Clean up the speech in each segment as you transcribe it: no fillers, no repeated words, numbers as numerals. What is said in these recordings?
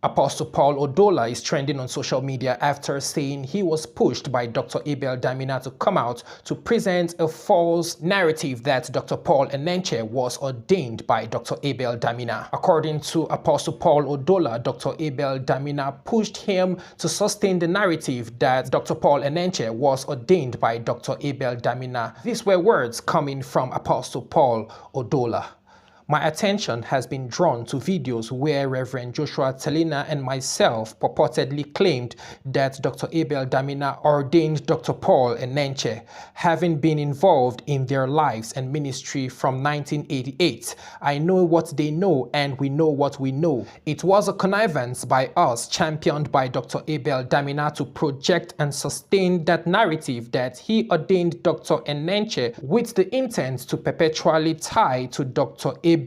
Apostle Paul Odola is trending on social media after saying he was pushed by Dr. Abel Damina to come out to present a false narrative that Dr. Paul Enenche was ordained by Dr. Abel Damina. According to Apostle Paul Odola, Dr. Abel Damina pushed him to sustain the narrative that Dr. Paul Enenche was ordained by Dr. Abel Damina. These were words coming from Apostle Paul Odola. My attention has been drawn to videos where Reverend Joshua Talina and myself purportedly claimed that Dr. Abel Damina ordained Dr. Paul Enenche, having been involved in their lives and ministry from 1988. I know what they know and we know what we know. It was a connivance by us, championed by Dr. Abel Damina, to project and sustain that narrative that he ordained Dr. Enenche with the intent to perpetually tie to Dr. Abel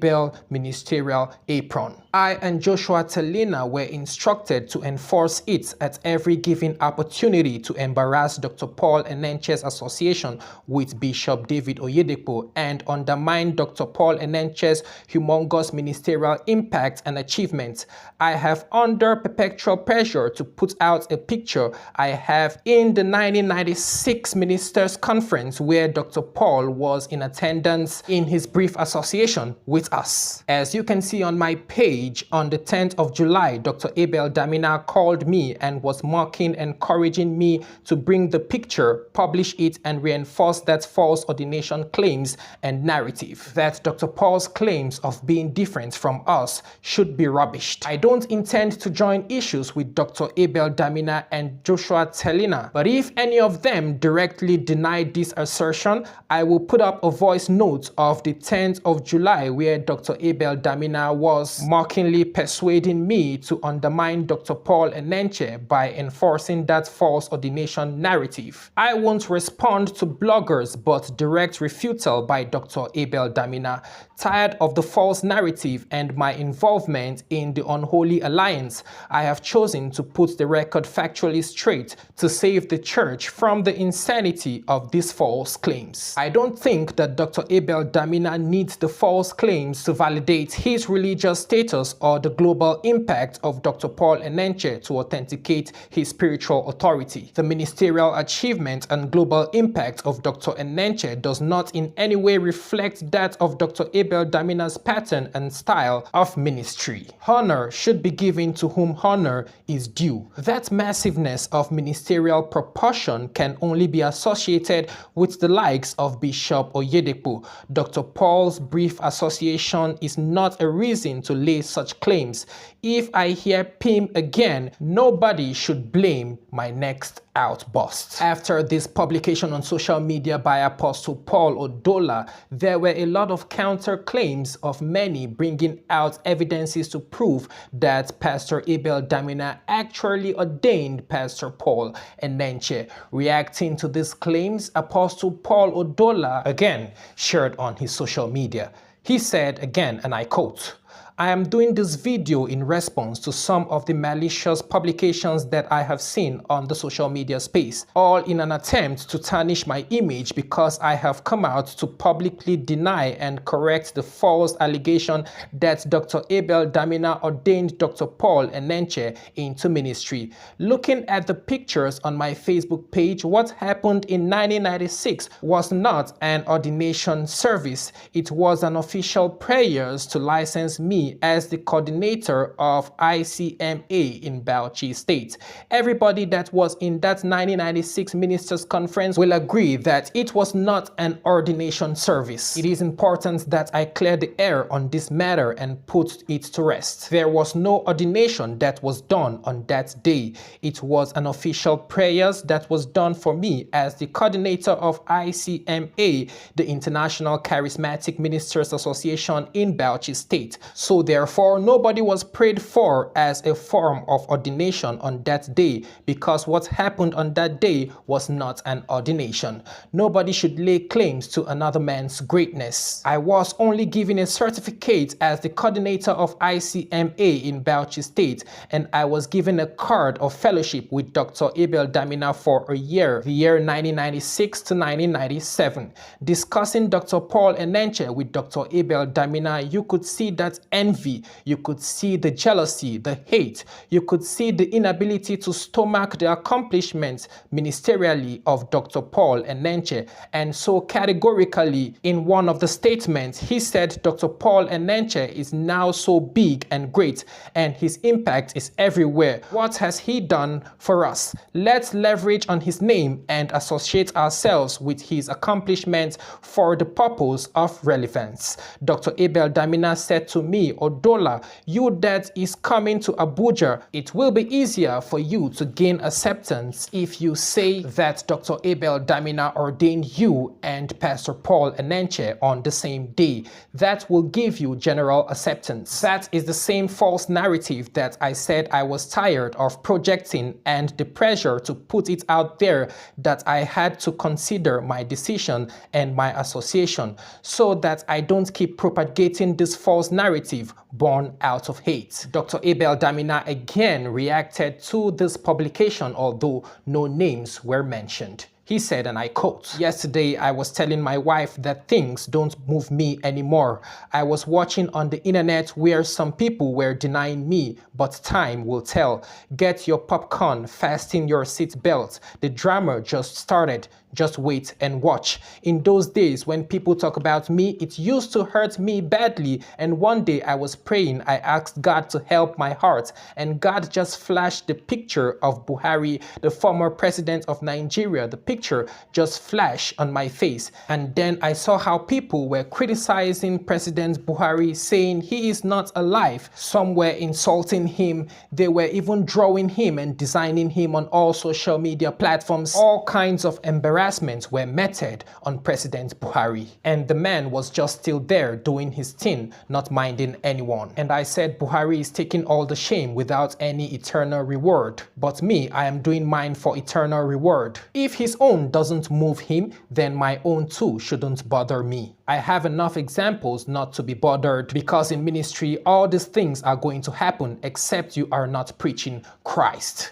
ministerial apron. I and Joshua Talina were instructed to enforce it at every given opportunity to embarrass Dr. Paul Enenche's association with Bishop David Oyedepo and undermine Dr. Paul Enenche's humongous ministerial impact and achievements. I have, under perpetual pressure to put out a picture I have in the 1996 Ministers' Conference where Dr. Paul was in attendance in his brief association with us. As you can see on my page, on the 10th of July, Dr. Abel Damina called me and was mocking, encouraging me to bring the picture, publish it, and reinforce that false ordination claims and narrative, that Dr. Paul's claims of being different from us should be rubbished. I don't intend to join issues with Dr. Abel Damina and Joshua Talina, but if any of them directly deny this assertion, I will put up a voice note of the 10th of July where Dr. Abel Damina was mockingly persuading me to undermine Dr. Paul Enenche by enforcing that false ordination narrative. I won't respond to bloggers but direct refutal by Dr. Abel Damina. Tired of the false narrative and my involvement in the unholy alliance, I have chosen to put the record factually straight to save the church from the insanity of these false claims. I don't think that Dr. Abel Damina needs the false claims to validate his religious status or the global impact of Dr. Paul Enenche to authenticate his spiritual authority. The ministerial achievement and global impact of Dr. Enenche does not in any way reflect that of Dr. Abel Damina's pattern and style of ministry. Honor should be given to whom honor is due. That massiveness of ministerial proportion can only be associated with the likes of Bishop Oyedepo. Dr. Paul's brief association is not a reason to lay such claims. If I hear PIM again, nobody should blame my next outburst. After this publication on social media by Apostle Paul Odola, there were a lot of counter-claims of many bringing out evidences to prove that Pastor Abel Damina actually ordained Pastor Paul Enenche. Reacting to these claims, Apostle Paul Odola again shared on his social media. He said again, and I quote, "I am doing this video in response to some of the malicious publications that I have seen on the social media space, all in an attempt to tarnish my image because I have come out to publicly deny and correct the false allegation that Dr. Abel Damina ordained Dr. Paul Enenche into ministry. Looking at the pictures on my Facebook page, what happened in 1996 was not an ordination service. It was an official prayers to license me as the coordinator of ICMA in Bauchi State. Everybody that was in that 1996 Ministers' Conference will agree that it was not an ordination service. It is important that I clear the air on this matter and put it to rest. There was no ordination that was done on that day. It was an official prayers that was done for me as the coordinator of ICMA, the International Charismatic Ministers Association in Bauchi State. So therefore, nobody was prayed for as a form of ordination on that day because what happened on that day was not an ordination. Nobody should lay claims to another man's greatness. I was only given a certificate as the coordinator of ICMA in Bauchi State, and I was given a card of fellowship with Dr. Abel Damina for a year, the year 1996 to 1997. Discussing Dr. Paul Enenche with Dr. Abel Damina, you could see that envy, you could see the jealousy, the hate, you could see the inability to stomach the accomplishments ministerially of Dr. Paul Enenche. And so categorically, in one of the statements, he said Dr. Paul Enenche is now so big and great, and his impact is everywhere. What has he done for us? Let's leverage on his name and associate ourselves with his accomplishments for the purpose of relevance. Dr. Abel Damina said to me, Odola, you that is coming to Abuja, it will be easier for you to gain acceptance if you say that Dr. Abel Damina ordained you and Pastor Paul Enenche on the same day. That will give you general acceptance. That is the same false narrative that I said I was tired of projecting, and the pressure to put it out there that I had to consider my decision and my association so that I don't keep propagating this false narrative born out of hate. Dr. Abel Damina again reacted to this publication, although no names were mentioned. He said, and I quote, "Yesterday I was telling my wife that things don't move me anymore. I was watching on the internet where some people were denying me, but time will tell. Get your popcorn, fasten your seatbelt. The drama just started. Just wait and watch. In those days when people talk about me, it used to hurt me badly, and one day I was praying, I asked God to help my heart, and God just flashed the picture of Buhari, the former president of Nigeria. The picture just flashed on my face, and then I saw how people were criticizing President Buhari, saying he is not alive. Some were insulting him. They were even drawing him and designing him on all social media platforms. All kinds of embarrassments were meted on President Buhari, and the man was just still there doing his thing, not minding anyone. And I said Buhari is taking all the shame without any eternal reward, but me, I am doing mine for eternal reward. If his own doesn't move him, then my own too shouldn't bother me. I have enough examples not to be bothered, because in ministry all these things are going to happen except you are not preaching Christ."